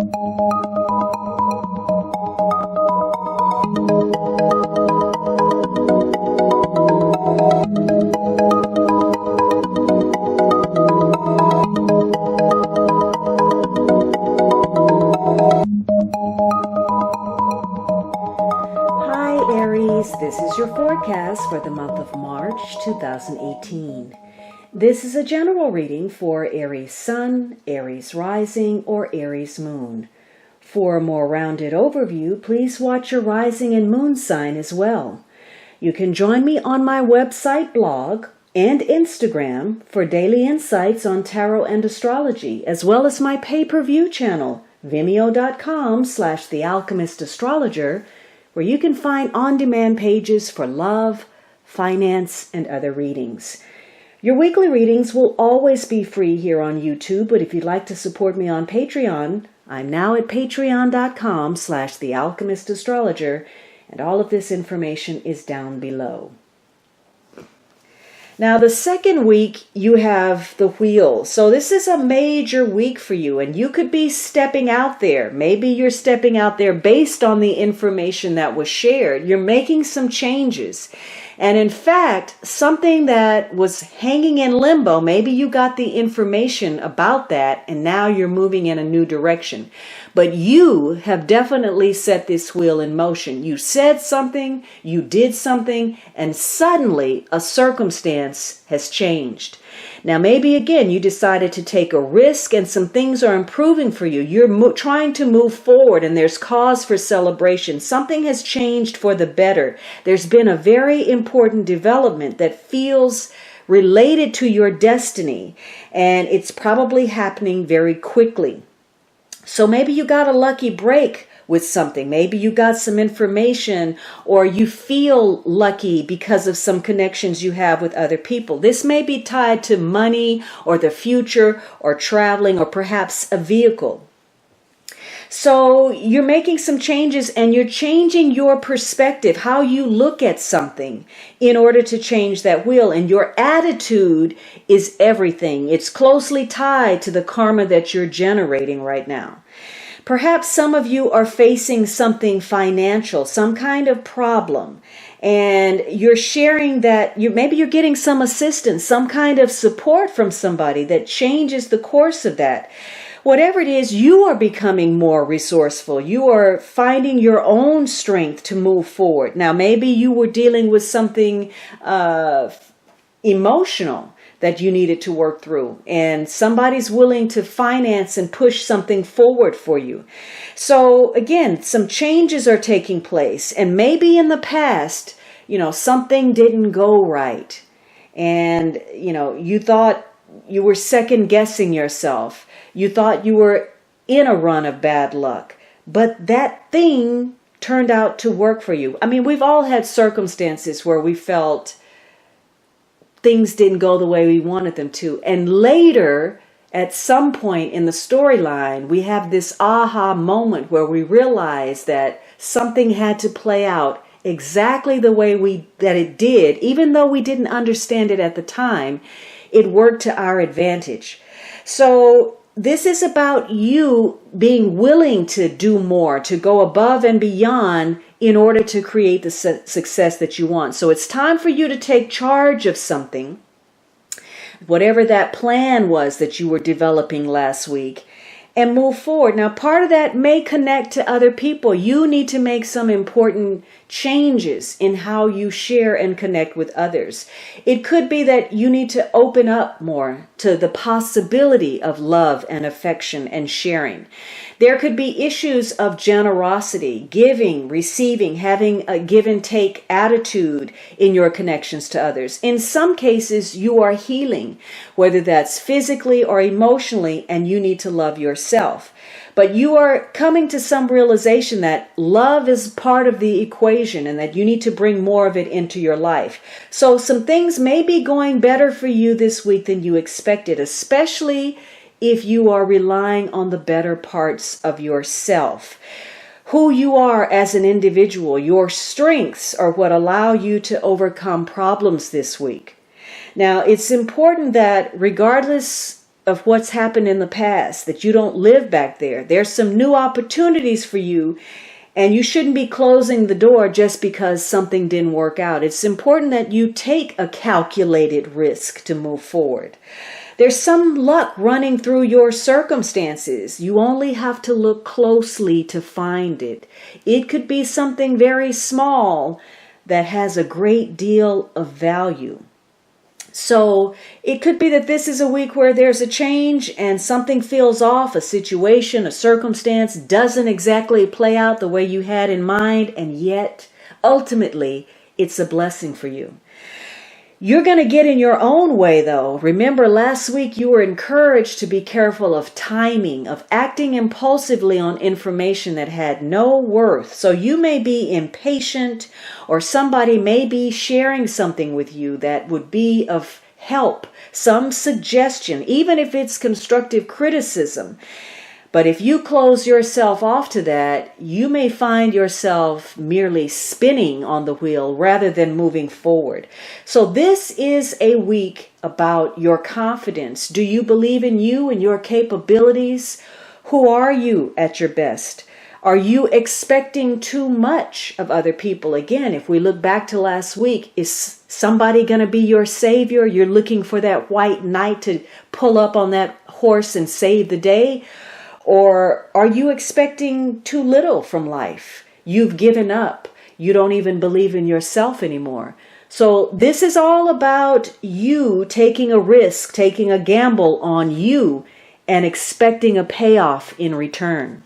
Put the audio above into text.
Hi Aries, this is your forecast for the month of March 2018. This is a general reading for Aries Sun, Aries Rising, or Aries Moon. For a more rounded overview, please watch your rising and moon sign as well. You can join me on my website, blog, and Instagram for daily insights on tarot and astrology, as well as my pay-per-view channel, vimeo.com/thealchemistastrologer, where you can find on-demand pages for love, finance, and other readings. Your weekly readings will always be free here on YouTube, but if you'd like to support me on Patreon, I'm now at patreon.com/thealchemistastrologer, and all of this information is down below. Now, the second week, you have the wheel. So this is a major week for you, and you could be stepping out there. Maybe you're stepping out there based on the information that was shared. You're making some changes. And in fact, something that was hanging in limbo, maybe you got the information about that, and now you're moving in a new direction. But you have definitely set this wheel in motion. You said something, you did something, and suddenly a circumstance has changed. Now, maybe again, you decided to take a risk and some things are improving for you. You're trying to move forward and there's cause for celebration. Something has changed for the better. There's been a very important development that feels related to your destiny, and it's probably happening very quickly. So maybe you got a lucky break with something. Maybe you got some information, or you feel lucky because of some connections you have with other people. This may be tied to money or the future or traveling or perhaps a vehicle. So you're making some changes and you're changing your perspective, how you look at something in order to change that wheel. And your attitude is everything. It's closely tied to the karma that you're generating right now. Perhaps some of you are facing something financial, some kind of problem, and you're sharing that maybe you're getting some assistance, some kind of support from somebody that changes the course of that. Whatever it is, you are becoming more resourceful. You are finding your own strength to move forward. Now, maybe you were dealing with something emotional that you needed to work through, and somebody's willing to finance and push something forward for you. So again, some changes are taking place, and maybe in the past, something didn't go right, and you thought you were second guessing yourself. You thought you were in a run of bad luck, but that thing turned out to work for you. I mean, we've all had circumstances where we felt things didn't go the way we wanted them to. And later, at some point in the storyline, we have this aha moment where we realize that something had to play out exactly the way that it did. Even though we didn't understand it at the time, it worked to our advantage. So this is about you being willing to do more, to go above and beyond in order to create the success that you want. So it's time for you to take charge of something, whatever that plan was that you were developing last week, and move forward. Now, part of that may connect to other people. You need to make some important changes in how you share and connect with others. It could be that you need to open up more to the possibility of love and affection and sharing. There could be issues of generosity, giving, receiving, having a give and take attitude in your connections to others. In some cases, you are healing, whether that's physically or emotionally, and you need to love yourself. But you are coming to some realization that love is part of the equation and that you need to bring more of it into your life. So some things may be going better for you this week than you expected, especially if you are relying on the better parts of yourself. Who you are as an individual, your strengths are what allow you to overcome problems this week. Now, it's important that regardless of what's happened in the past, that you don't live back there. There's some new opportunities for you, and you shouldn't be closing the door just because something didn't work out. It's important that you take a calculated risk to move forward. There's some luck running through your circumstances. You only have to look closely to find it. It could be something very small that has a great deal of value. So it could be that this is a week where there's a change and something feels off, a situation, a circumstance doesn't exactly play out the way you had in mind, and yet ultimately it's a blessing for you. You're going to get in your own way, though. Remember, last week you were encouraged to be careful of timing, of acting impulsively on information that had no worth. So you may be impatient, or somebody may be sharing something with you that would be of help, some suggestion, even if it's constructive criticism. But if you close yourself off to that, you may find yourself merely spinning on the wheel rather than moving forward. So this is a week about your confidence. Do you believe in you and your capabilities? Who are you at your best? Are you expecting too much of other people? Again, if we look back to last week, is somebody going to be your savior? You're looking for that white knight to pull up on that horse and save the day? Or are you expecting too little from life? You've given up. You don't even believe in yourself anymore. So this is all about you taking a risk, taking a gamble on you, and expecting a payoff in return.